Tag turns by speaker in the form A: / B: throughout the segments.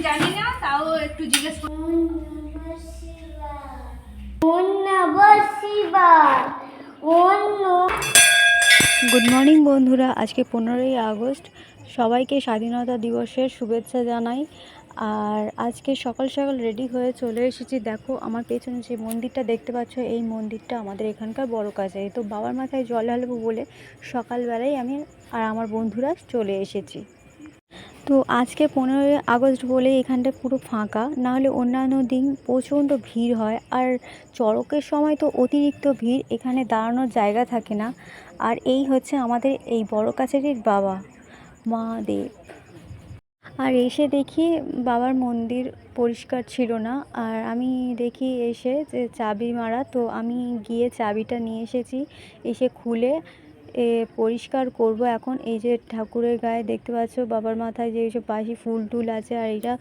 A: জানি না, তাও একটু জিজ্ঞেস করি। গুড মর্নিং বন্ধুরা, আজকে 15ই আগস্ট। সবাইকে স্বাধীনতা দিবসের শুভেচ্ছা জানাই। আর আজকে সকাল সকাল রেডি হয়ে চলে এসেছি। দেখো আমার পেছনে যে মন্দিরটা দেখতে পাচ্ছ, এই মন্দিরটা আমাদের এখানকার বড় কাছে। তো বাবার মাথায় জল ঢালবো বলে সকালবেলায় আমি আর আমার বন্ধুরা চলে এসেছি। তো আজকে 15ই আগস্ট বলে এখানটা পুরো ফাঁকা, নাহলে অন্যান্য দিন প্রচণ্ড ভিড় হয়। আর চড়কের সময় তো অতিরিক্ত ভিড়, এখানে দাঁড়ানোর জায়গা থাকে না। আর এই হচ্ছে আমাদের এই বড় কাছারির বাবা মহাদেব। আর এসে দেখি বাবার মন্দির পরিষ্কার ছিল না, আর আমি দেখি এসে যে চাবি মারা। তো আমি গিয়ে চাবিটা নিয়ে এসেছি, এসে খুলে পরিষ্কার করব এখন। এই যে ঠাকুরের গায়ে দেখতে পাচ্ছ বাবার মাথায় যে এইসব বাসি ফুল টুল আছে, আর এটা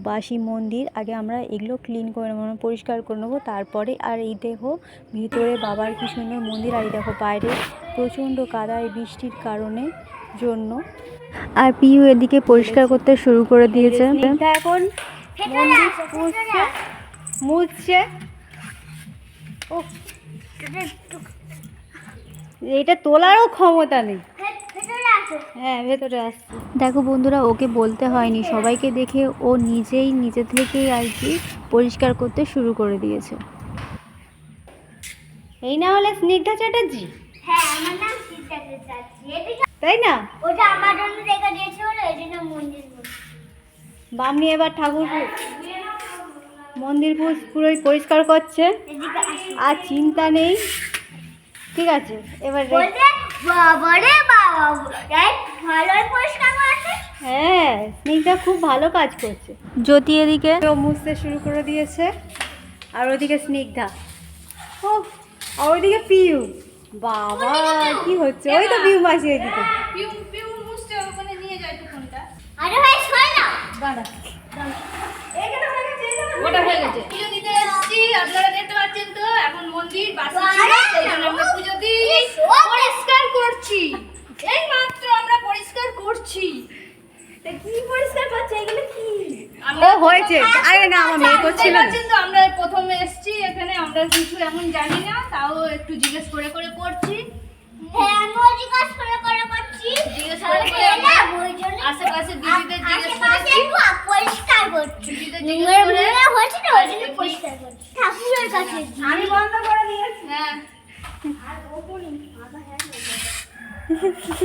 A: বাসি মন্দির। আগে আমরা এগুলো ক্লিন করে নেবো, পরিষ্কার করে নেবো তারপরে। আর এই দেখো ভিতরে বাবার কি সুন্দর মন্দির। আর এই দেখো বাইরে প্রচণ্ড কাদা এই বৃষ্টির কারণে জন্য। আর পিউ এদিকে পরিষ্কার করতে শুরু করে দিয়েছে। এখন মন্দির মুছছে। ও এটা তোলারও ক্ষমতা নেই। হ্যাঁ, ভেতরে আসছে। দেখো বন্ধুরা, ওকে বলতে হয়নি, সবাইকে দেখে ও নিজে থেকেই আর কি পরিষ্কার করতে শুরু করে দিয়েছে। এই না হলে স্নিগ্ধা চ্যাটার্জি?
B: হ্যাঁ, আমার নাম স্নিগ্ধা চ্যাটার্জি।
A: তাই না?
B: ওটা আমার জন্য রেখে দিয়েছে বলে এই জন্য মন্দির।
A: বামনি এবার ঠাকুর মন্দির পুরোই পরিষ্কার করছে, আর চিন্তা নেই। ঠিক আছে, এবার হ্যাঁ, স্নিগ্ধা খুব ভালো কাজ করছে। জ্যোতি এদিকে মুছতে শুরু করে দিয়েছে, আর ওদিকে স্নিগ্ধা, ও আর ওইদিকে পিউ। বাবা কি হচ্ছে? ওই তো পিউ মাসি ওইদিকে। পিউ মুছতে ওখানে নিয়ে যায় তো ফোনটা।
B: আরে ভাই শোন না,
A: দাঁড়া ওটা হয়ে গেছে। পুজো দিতে এসেছি, আপনারা দেখতে পাচ্ছেন তো। এখন মন্দির বাসি ছিল, সেই জন্য আমরা পুজো দিই, পরিষ্কার করছি। এই মাত্র আমরা পরিষ্কার করছি। তা কি পরিষ্কার করছে? এগুলো কি? ও হয়েছে। আরে না, আমার মেয়ে করছিল। তো আমরা প্রথমে এসেছি এখানে, আমরা কিছু এমন জানি না, তাও একটু জিজ্ঞেস করে করছি।
B: হ্যাঁ, আমিও জিজ্ঞেস করে করছি।
A: জিজ্ঞেস করে আশেপাশে দিদিদের জিজ্ঞেস করেছি,
B: পরিষ্কার করছি। হয়েছে না, ওই জন্য পরিষ্কার করছি ঠাকুরের কাছে।
A: আমি বন্ধ করে দিয়েছি। হ্যাঁ,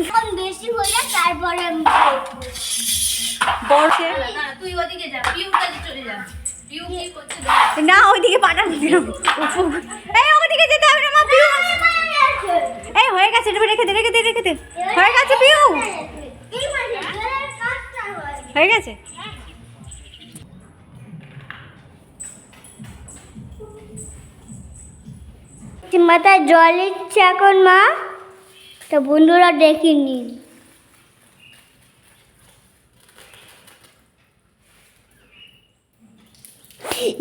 B: এখন বেশি হলে তারপরে
A: বর্ষে না, তুই ওদিকে যা, পিউ কাছে চলে যা। পিউ কি করছে না, ওইদিকে পাঠান দিও। এই ওইদিকে যেতে হবে না মা। পিউ এই হয়ে গেছে, এটা রেখে দে হয়ে গেছে পিউ, হয়ে গেছে।
B: মাথায় জল ইচ্ছে এখন মা, তো বন্ধুরা দেখিনি।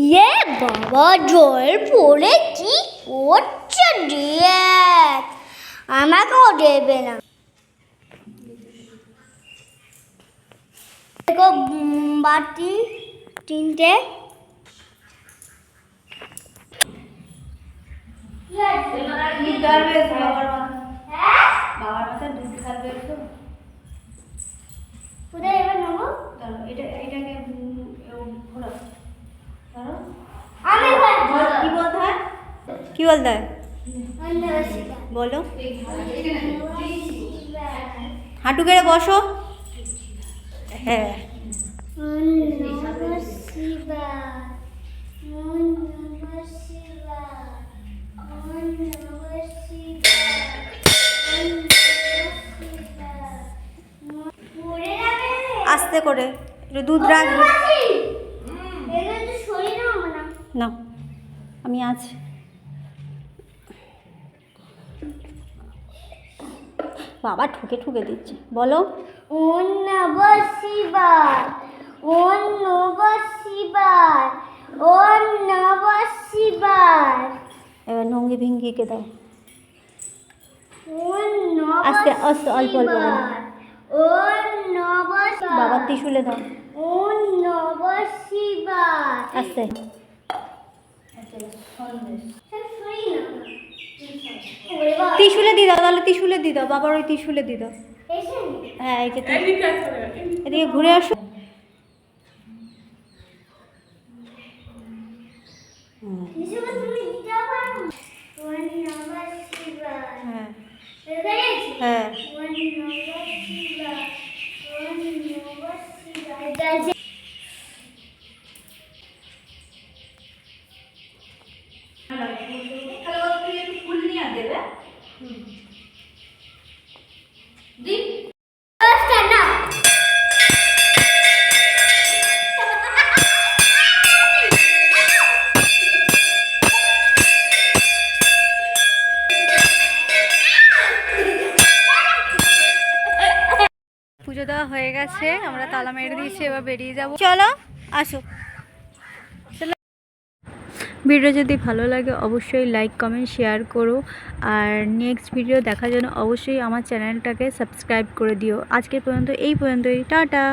B: ইয়ে বাবা, জল পড়ে কি করছে দেখ, আমাকেও দেবে না। দেখো বাটি তিনটে।
A: বাবার মাথায় দুধ ঢালবে তো।
B: কোথায় এবার নেবো?
A: এটাকে ঘোরা।
B: আমি
A: কি বলতে হয় বলো? হাঁটু গেড়ে বসো। হ্যাঁ, আস্তে করে একটু দুধ রাখবে না, আমি আছি। বাবা ঠুকে দিচ্ছে, বলো।
B: ওম নমঃ শিবায়, ওম নমঃ শিবায়, ওম নমঃ শিবায়।
A: এবার নঙ্গি ভিঙ্গিকে দাও।
B: ওম নমঃ
A: আস্তে আস্তে, অল্প
B: শিবায়, ওম নমঃ শিবায়।
A: বাবার ত্রিশূলে দাও।
B: ওম নমঃ
A: আস্তে। ত্রিশুলে দিয়ে দাও, তাহলে ত্রিশুলে দিয়ে দাও, বাবার ওই ত্রিশুলে দিয়ে দাও। হ্যাঁ এই যে এদিকে ঘুরে আসো। হ্যাঁ হ্যাঁ পুজো দেওয়া হয়ে গেছে, আমরা তালা মেরে দিয়েছি, এবার বেরিয়ে যাব। চলো আসো। ভিডিও যদি ভালো লাগে অবশ্যই লাইক কমেন্ট শেয়ার করো, আর নেক্সট ভিডিও দেখার জন্য অবশ্যই আমার চ্যানেলটাকে সাবস্ক্রাইব করে দিও। আজকের পর্যন্ত এই পর্যন্তই, টাটা।